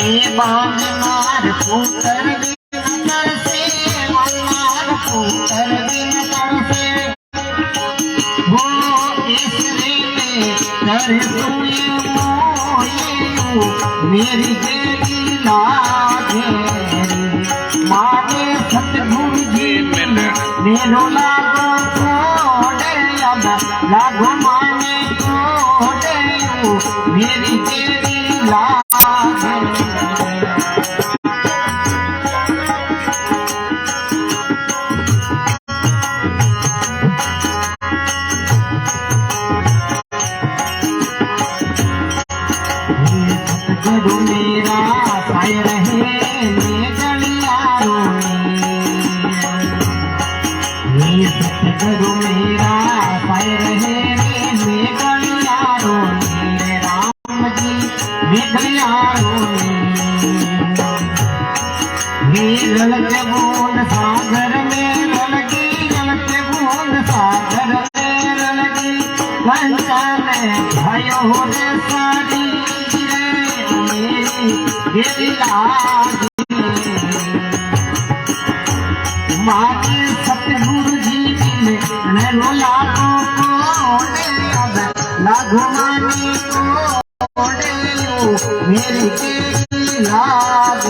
बांध मार पुत्र बिन से मार पुत्र बिन से वो इसरे में कर मेरी तेरी लागे मारे सतगुरु जी मेरो लागो कोडे अब लागो माने कोडे मेरी तेरी लागे सतगुरु मेरा साय रहे मैं गलियारों में सतगुरु मेरा साय रहे मैं गलियारों में राम जी मैं गलियारों में ललके बूंद सागर में ललकी ललके बूंद सागर में ललकी कंचन भयो रे सारी मेरी लाज मारे सतगुरु जी ने लागो कोडे अब लागो माने कोडे मेरी तेरी लाज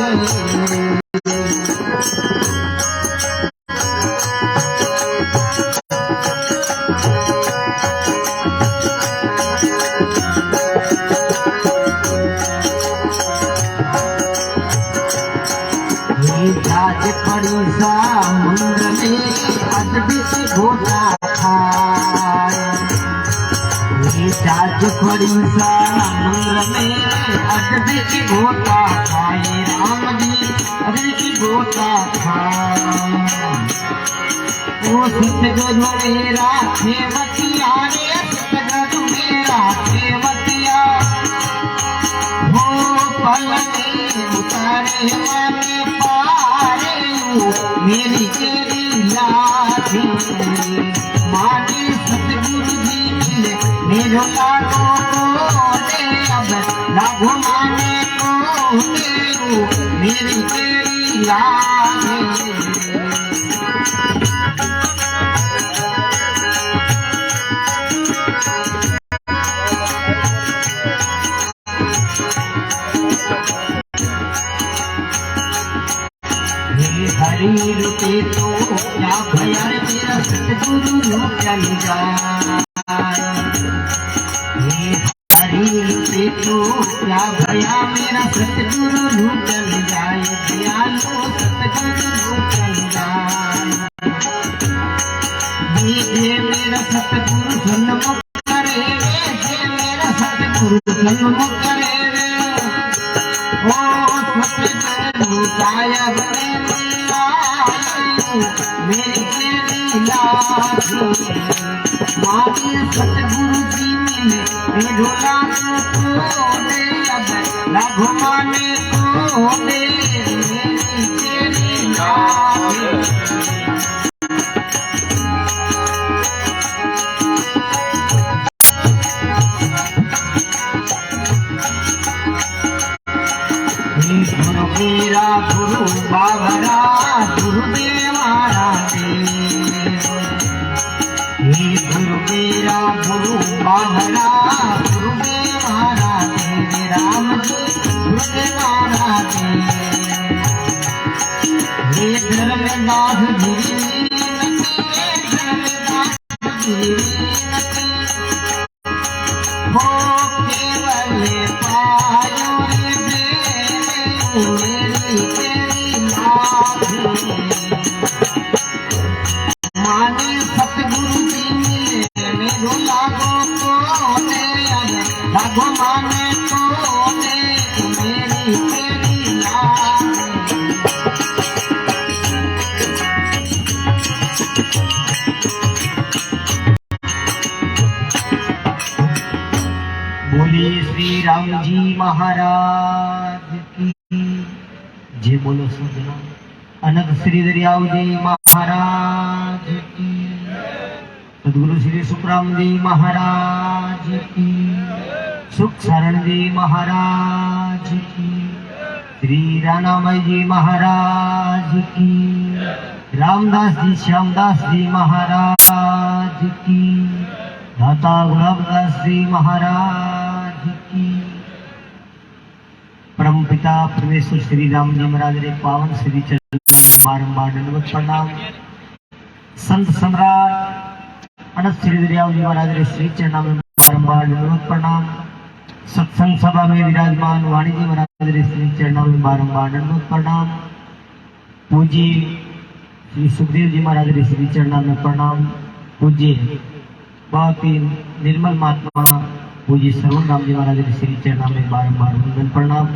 जाज पड़ी समुद्र में अदबी घोटा खाए जाज पड़ी समुद्र में अदबी घोटा खाए राम जी अदबी घोटा खाए ओ सतगुरु मेरा खेवतिया रे सतगुरु मेरा खेवतिया वो पल में उतारे माने मेरी तेरी लाज माने सतगुरु जी मिले मेरो लागो कोडे अब लागो माने कोडे मेरी तेरी लाज हरी रुपे तो क्या भया मेरा सतगुरु चल जाए हरी रुपे तो क्या भया मेरा सतगुरु चल जाए दयालो सतगुरु चल जाए ये मेरा सतगुरु जन्म करे मेरा सतगुरु जन्म करे ओ सतगुरु सायब मेरी तेरी लाज मारे सतगुरु जी मिले मेरो लागो कोडे अब लागो माने कोडे मेरी तेरी लाज गुरु मेरा गुरु बाबरा गुरुदेवारा गुरु मेरा गुरु बाबरा गुरुदेवारा राम जी गुरुदेवारा धर्मदास गिरी धर्मदास हो केवल पायो मेरी तेरी लाज माने सतगुरु जी मिले मेरो लागो कोडे लागो माने कोडे मेरी तेरी लाज बोले श्री राम जी महाराज की जय। बोलो सजना अनंत श्री दरियाव जी महाराज की, सदगुरु श्री सुखराम जी महाराज की, सुख शरण जी महाराज की, श्री रानामाई जी महाराज की, रामदास जी श्यामदास जी महाराज की, दाता गुलाबदास जी महाराज की। परम पिता परमेश्वर श्री राम जी महाराज रे पावन श्री चरण बारंबार दंडवत प्रणाम। संत सम्राट अनंत श्री दरियाव जी महाराज रे श्री चरण में बारंबार दंडवत प्रणाम। सत्संग सभा में विराजमान वाणी जी महाराज रे श्री चरणों में बारंबार दंडवत प्रणाम। पूज्य श्री सुखदेव जी महाराज रे श्री चरणों में प्रणाम। पूज्य बहुत ही निर्मल महात्मा पूज्य श्रवण राम जी महाराज रे श्री चरणों में बारंबार वंदन प्रणाम।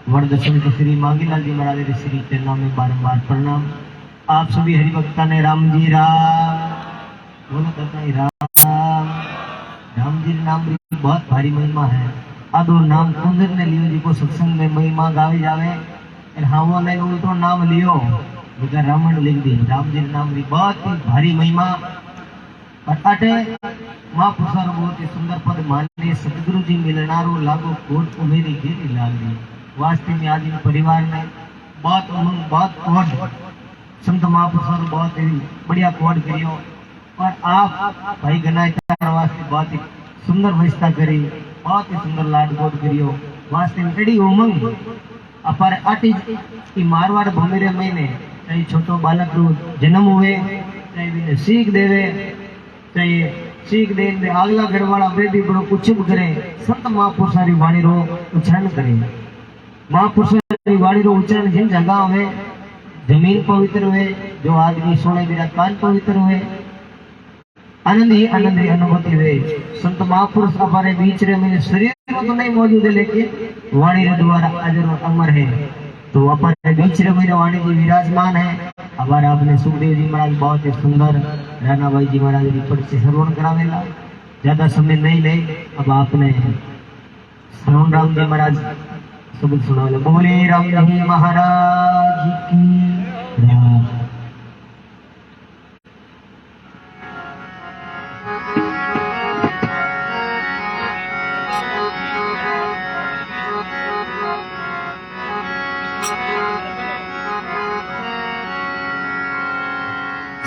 वरद संत श्री मांगीलाल जी महाराज रे श्री चरणों में बारंबार प्रणाम। आप सभी हरिभक्ता ने राम जी राम बोलो करता राम। राम जी नाम की बहुत भारी महिमा है। आदो नाम कुंदर ने लियो जी को सत्संग में महिमा गावे जावे और हावो ने उल्टो नाम लियो उनका रावण लिख दी। राम जी नाम की बहुत ही भारी महिमा। और अटे महापुरुषार बहुत ही सुंदर पद माननीय सतगुरु जी मिलनारो लागो कोट उमेरी घेरी लाल दी। वास्तव में आज इन परिवार ने बहुत उमंग बहुत कोट संत महापुरुषार बहुत ही बढ़िया कोट करियो। और आप भाई गनाचार वास्ते बहुत ही सुंदर व्यवस्था करी, बहुत ही सुंदर लाड गोड करियो। वास्ते में एडी उमंग अपार अटी की मारवाड़ भूमिरे महीने चाहे छोटो बालक रो जन्म हुए चाहे बिने सीख देवे चाहे सीख दे आगला घर वाला बेटी बड़ो उच्चम करे संत महापुरुषारी वाणी रो उच्चारण करे। महापुरुषारी वाणी रो उच्चारण जिन जगह हुए जमीन पवित्र हुए जो आदमी सोने बिना कान पवित्र हुए आनंद ही अनुभूति हुए। संत महापुरुष हमारे बीच रे मेरे शरीर तो नहीं मौजूद है लेकिन वाणी रे द्वारा अजर और अमर है। तो हमारे बीच रे मेरे वाणी जी विराजमान है। हमारे आपने सुखदेव जी महाराज बहुत ही सुंदर रानाबाई जी महाराज जी परिचय श्रवण करावेला। ज्यादा समय नहीं ले अब आपने श्रवण राम जी महाराज सब सुनावेला। बोले राम जी महाराज की राम।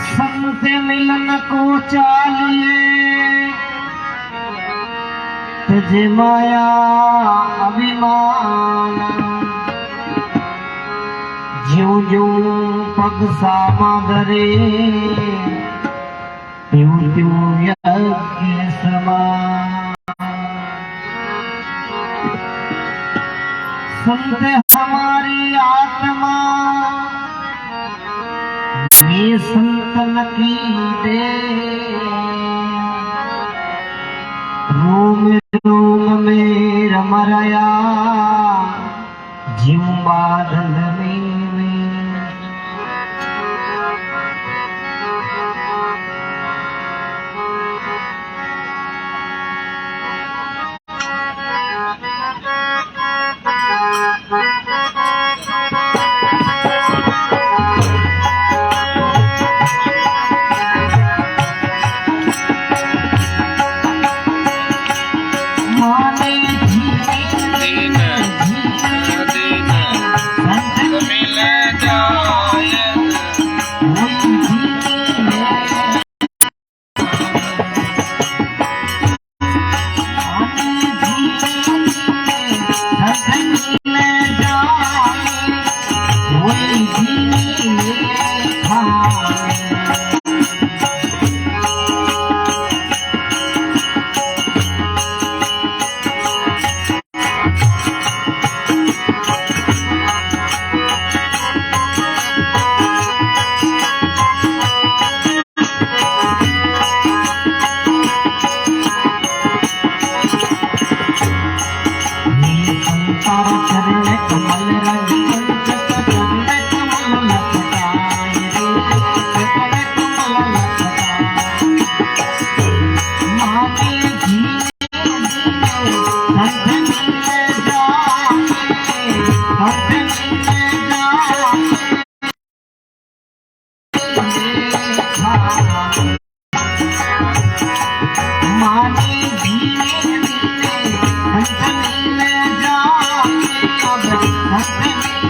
संत मिलन को चालिए तुझे माया अभिमान ज्यों ज्यों पग सामगरे त्यों त्यों यज्ञ समान। संत हमारी आत्मा ये संतन की दे रोम रोम में रमरया जीव बादल में। Thank you.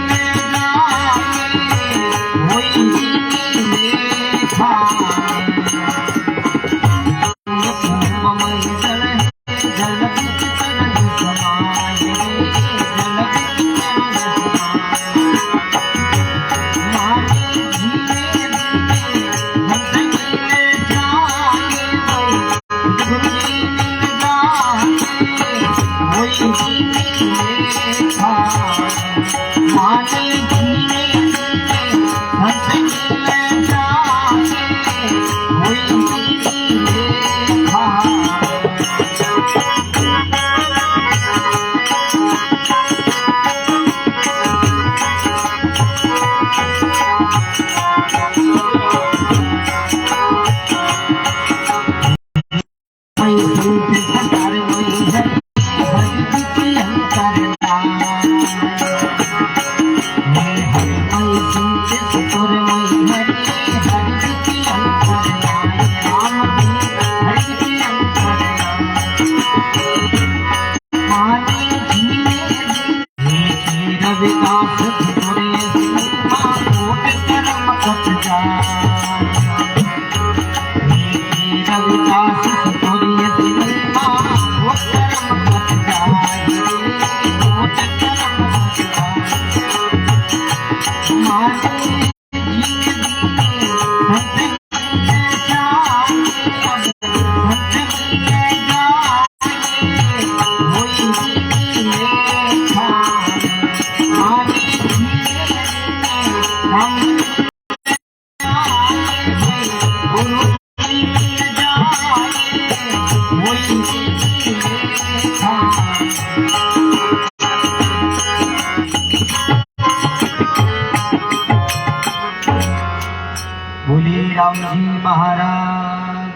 बोले राम जी महाराज,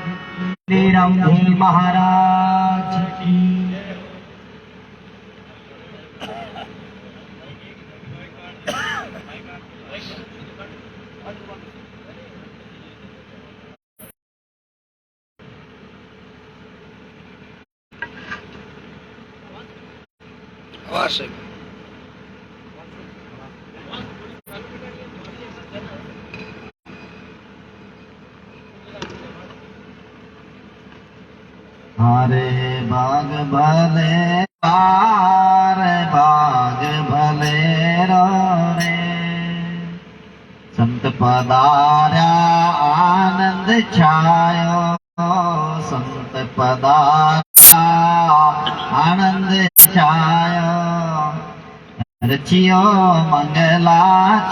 बोले राम जी महाराज की। हारे बाग भले हारे बाग भले रे संत पधार्या आनंद छायो, संत पधार्या आनंद छायो, रचियो मंगलाचार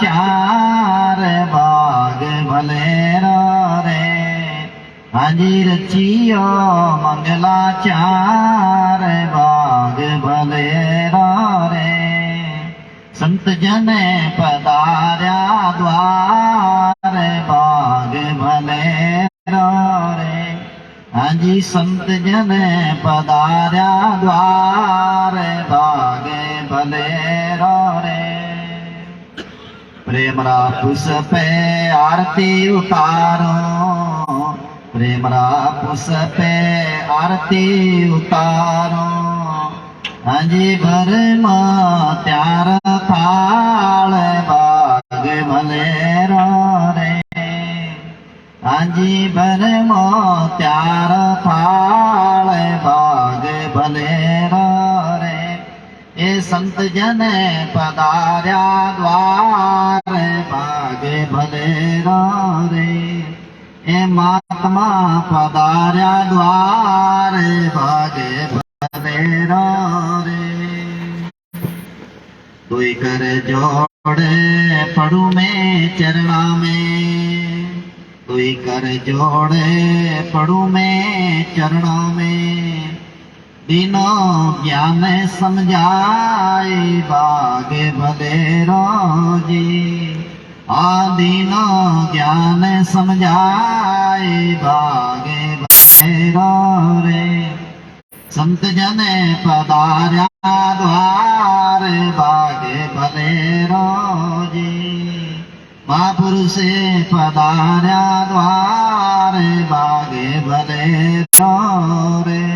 बाग भले रे। हाजी रचियो मंगलाचार बाग भले रे। संत जन पधार्या द्वार बाग भले रे। हाजी संत जन पधार्या द्वार बाग भले रे। प्रेमरा पुष्पे आरती उतारो, प्रेमरा पुष्पे आरती उतारो। हाजी भर त्यार थाल बाग भले रे। हाजी भर त्यार थाल बाग भले रे। ये संत जन पधार्या द्वार बाग भले रे। हे महात्मा पधार्या द्वार बागे भले रे। कोई कर जोड़े पड़ू में चरणा में, कोई कर जोड़े पड़ू में चरणा में। दिनो ज्ञान समझाए बागे भले जी। आदीनो ज्ञान समझाए बागे भले रे। संत जन पधार्या द्वार बागे भले जी। महापुरुष पधार्या द्वार बागे भले रे।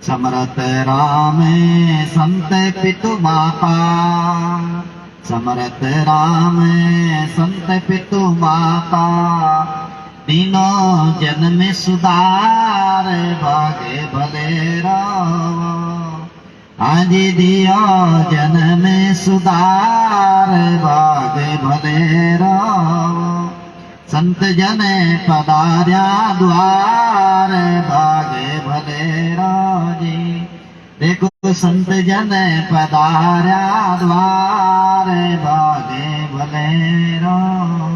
समरथ राम संत पितु माता, समरथ राम संत पितु माता। तीनों जन में सुधार भागे भले रावा। आज दियो जन में सुधार भागे भले रावा। संत जन पधार्या द्वार भागे भले राजे। देखो संत जन पधार्या द्वार भागे भले राम।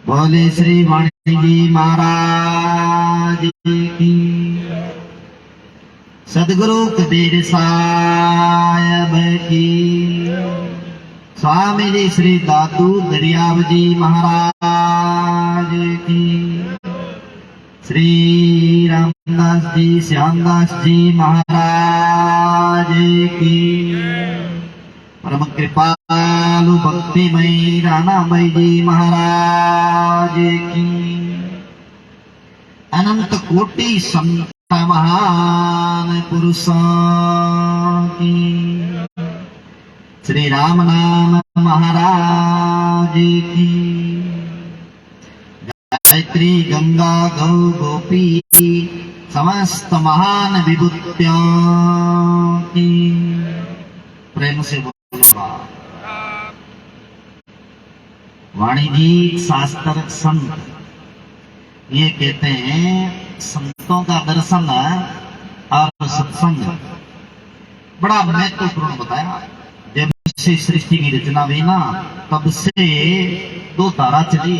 बोले श्री वाणी जी महाराज की। सदगुरु कबीर साहब की। स्वामी जी श्री दादू दरियाव जी महाराज की। श्री रामदास जी श्यामदास जी महाराज की। परम कृपालु भक्तिमयी रानामय जी महाराज की। अनंत कोटि संत महान पुरुषों की। श्री राम नाम महाराज की। गायत्री गंगा गौ गोपी समस्त महान विभूतियों की। प्रेम से बोलो। वाणी जी शास्त्र संत ये कहते हैं संतों का दर्शन और सत्संग बड़ा महत्वपूर्ण बताया। जब से सृष्टि की रचना हुई ना तब से दो धारा चली,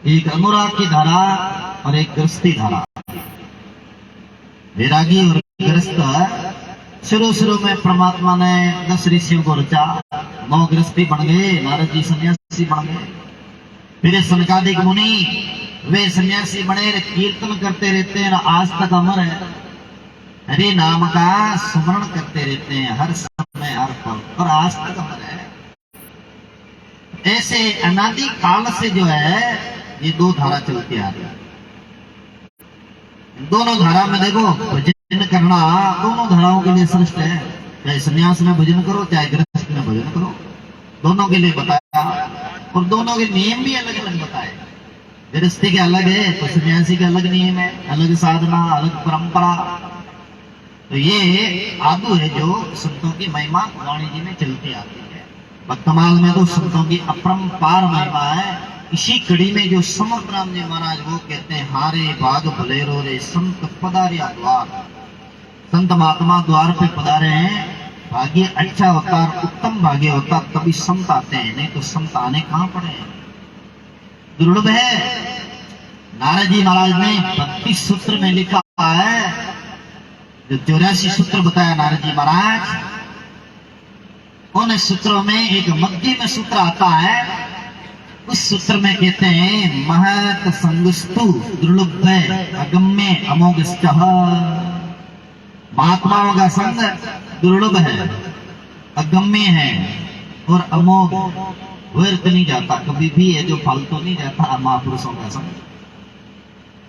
एक अनुराग की धारा और एक गृहस्थी धारा। वैरागी और गृहस्थ शुरू में परमात्मा ने 10 ऋषियों को रचा, 9 गृहस्थी बन गए, नारद जी सन्यासी बन गए। फिर सनकादिक मुनि वे सन्यासी बने, कीर्तन करते रहते हैं, आज तक अमर है। हरे नाम का स्मरण करते रहते हैं हर समय हर पल, और आज तक अमर है। ऐसे अनादि काल से जो है ये दो धारा चलती आ रही। दोनों धारा में देखो भजन करना दोनों धाराओं के लिए श्रेष्ठ है। चाहे सन्यास में भजन करो चाहे गृहस्थ में भजन करो, दोनों के लिए बताया। और दोनों के नियम भी अलग अलग बताए। गृहस्थी के अलग है तो सन्यासी के अलग नियम है, अलग साधना अलग परंपरा। तो ये आदू है जो संतों की महिमा वाणी जी में चलती आती है। भक्तमाल में तो संतों की अपरंपार महिमा है। इसी कड़ी में जो समर्थ राम जी महाराज वो कहते हैं, हारे भाग भले रो रे संत पधारिया द्वार। संत महात्मा द्वार पे पधारे हैं, भाग्य अच्छा होता और उत्तम भाग्य होता तभी संत आते हैं, नहीं तो संत आने कहां पड़े हैं, दुर्लभ है। नारद जी महाराज ने 32 सूत्र में लिखा है, जो 84 सूत्र बताया नारद जी महाराज, उन सूत्रों में एक मध्य में सूत्र आता है। उस सूत्र में कहते हैं, महत संगस्तु दुर्लभ अगम्य अमोघश्च। महात्माओं का संग दुर्लभ है, अगम्य है और अमोघ, व्यर्थ नहीं जाता कभी भी, है जो फालतू नहीं जाता महापुरुषों का संग।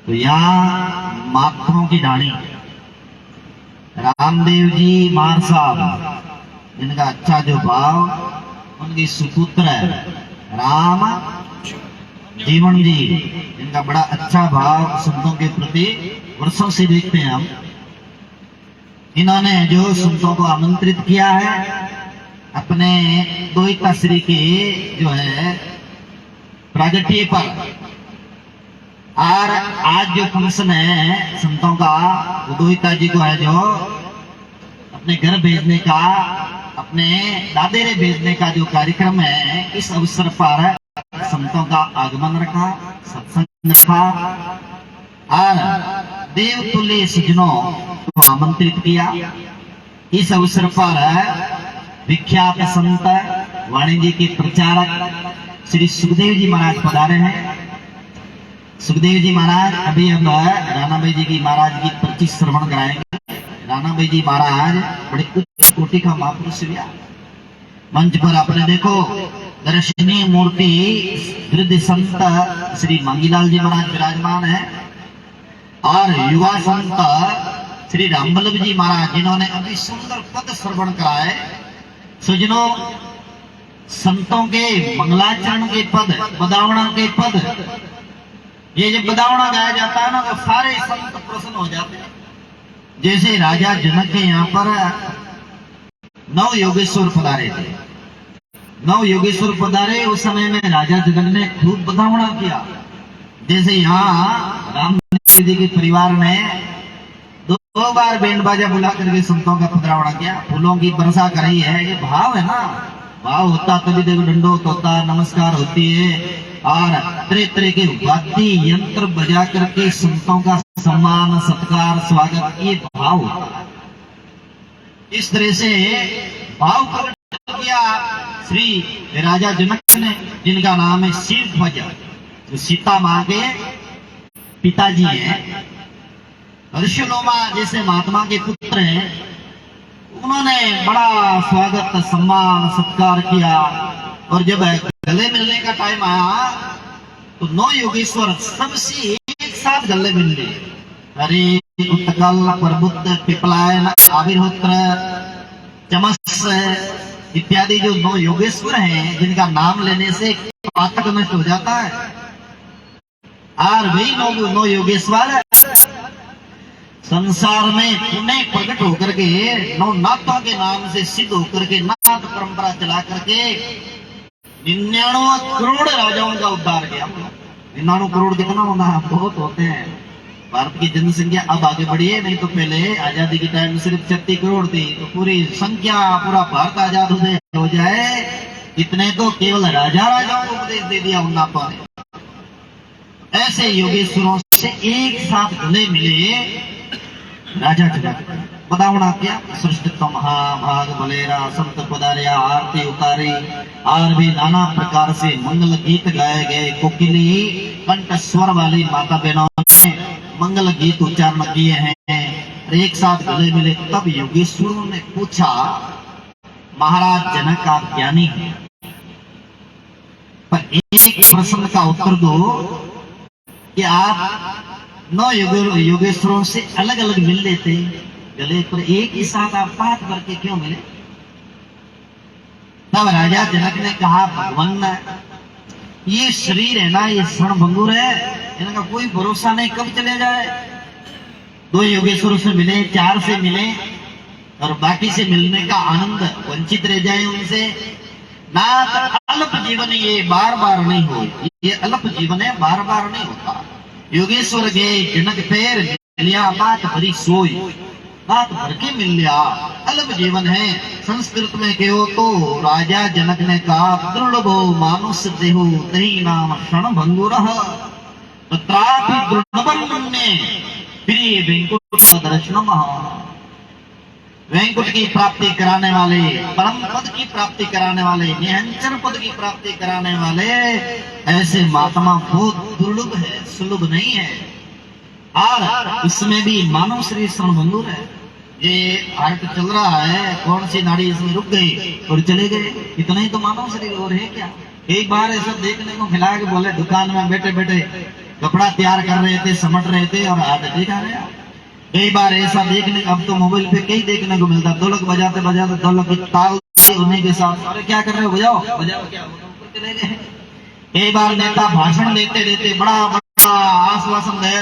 तो यहाँ महात्माओं की डाणी रामदेव जी मार साहब, जिनका अच्छा जो भाव, उनकी सुपुत्र है राम जीवन जी, जिनका बड़ा अच्छा भाव संतों के प्रति वर्षों से देखते हैं हम। इन्होंने जो संतों को आमंत्रित किया है अपने द्वैता श्री के जो है प्रागट्य पर, और आज जो फंक्शन है संतों का, द्वैता जी को है जो अपने घर भेजने का, अपने दादेरे भेजने का जो कार्यक्रम है, इस अवसर पर संतों का आगमन रखा, सत्संग रखा और देवतुल्य सज्जनों को आमंत्रित किया। इस अवसर पर विख्यात संत वाणी जी के प्रचारक श्री सुखदेव जी महाराज पधारे हैं। सुखदेव जी महाराज अभी हम रानाबाई जी की महाराज की पर्ची श्रवण कराएंगे। रानाबाई जी महाराज बड़े उच्च कोटि का महापुरुष हुआ। मंच पर आपने देखो दर्शनीय मूर्ति वृद्ध संत श्री मांगीलाल जी महाराज विराजमान है, और युवा संत श्री रामवल्लभ जी महाराज, जिन्होंने अभी सुंदर पद श्रवण कराए। सज्जनों, संतों के मंगलाचरण के पद, बदावणा के पद, ये जब बदावणा गाया जाता है ना तो सारे संत प्रसन्न हो जाते हैं। जैसे राजा जनक के यहाँ पर 9 योगेश्वर पधारे थे। 9 योगेश्वर पधारे, उस समय में राजा जनक ने खूब बदावणा किया। जैसे यहाँ रामदेव जी के परिवार ने 2 बार बैंड बाजा बुला करके संतों का पधरावड़ा किया, फूलों की वर्षा करी है। ये भाव है ना, भाव होता तभी देखो दंडोत होता, नमस्कार होती है, और तरह तरह के वाद्य यंत्र बजा करके संतों का सम्मान सत्कार स्वागत, ये भाव होता है। इस तरह से भाव प्रकट किया श्री राजा जनक ने, जिनका नाम है शिवध्वज, जो सीता माँ के पिताजी हैं, ऋषिलोमा जैसे महात्मा के पुत्र हैं। उन्होंने बड़ा स्वागत सम्मान सत्कार किया। और जब गले मिलने का टाइम आया तो 9 योगेश्वर सबसे एक साथ गले मिल लिए। हरि, उत्कल, प्रबुद्ध, पिपलायन, आविर्होत्र, चमस इत्यादि जो 9 योगेश्वर हैं, जिनका नाम लेने से पातक नष्ट हो जाता है, और वही 9 योगेश्वर संसार में पुनः प्रकट होकर के 9 नाथों के नाम से सिद्ध होकर के नाथ परंपरा चला करके 99 करोड़ राजाओं का उद्धार किया। 99 करोड़ कितना होना है? बहुत होते हैं। भारत की जनसंख्या अब आगे बढ़ी है, नहीं तो पहले आजादी के टाइम सिर्फ 36 करोड़ थी। तो पूरी संख्या, पूरा भारत आजाद हो जाए, इतने तो केवल राजाओं को उपदेश दे दिया उन नाथों ने। ऐसे योगेश्वरों से एक साथ गले मिले राजा जनक। बदावणा किया, सृष्टित्व महाभाग बलेरा, संत पधारिया, आरती उतारी, और भी नाना प्रकार से मंगल गीत गाए गए। कोकिली कंठ स्वर वाली माता बहनों ने मंगल गीत उच्चारण किए हैं। एक साथ गले मिले। तब योगेश्वरों ने पूछा, महाराज जनक आप ज्ञानी हैं, पर एक प्रश्न का उत्तर दो कि आप 9 योगेश्वरों से अलग अलग मिल लेते गले पर, एक ही साथ आप साथ करके क्यों मिले? तब राजा जनक ने कहा, भगवान ये शरीर है ना, ये क्षणभंगुर है, इनका कोई भरोसा नहीं, कब चले जाए। 2 योगेश्वरों से मिले, 4 से मिले, और बाकी से मिलने का आनंद वंचित रह जाए उनसे। ना अल्प जीवन ये बार बार नहीं हो, ये अल्प जीवन है, बार बार नहीं होता। योगेश्वर गए जनक पैर लिया, बात भरी सोई, बात भर के मिल लिया, अल्प जीवन है। संस्कृत में कहो तो राजा जनक ने कहा, दुर्लभो मानुष देहो तही नाम क्षण भंगुरः, तत्रापि दुर्लभं प्रिय वेंकुट दर्शनम। वैंकुट की प्राप्ति कराने वाले, परम पद की प्राप्ति कराने वाले, निहंचन पद की प्राप्ति कराने वाले ऐसे महात्मा बहुत दुर्लभ है, सुलभ नहीं है। और इसमें भी मानव शरीर क्षणभंगुर है। ये हार्ट चल रहा है, कौन सी नाड़ी इसमें रुक गई और चले गए, इतना ही तो मानव शरीर और है क्या? एक बार ऐसा देखने को मिला कि बोले दुकान में बैठे बैठे कपड़ा तैयार कर रहे थे, समट रहे थे, और हाथ दिखा रहे। कई बार ऐसा देखने, अब तो मोबाइल पे कई देखने को मिलता, ढोलक बजाते बजाते ढोलक की ताल उन्हीं के साथ, अरे क्या कर रहे हो, बजाओ बजाओ, क्या ऊपर चले गए। कई बार नेता भाषण देते देते बड़ा बड़ा आश्वासन दे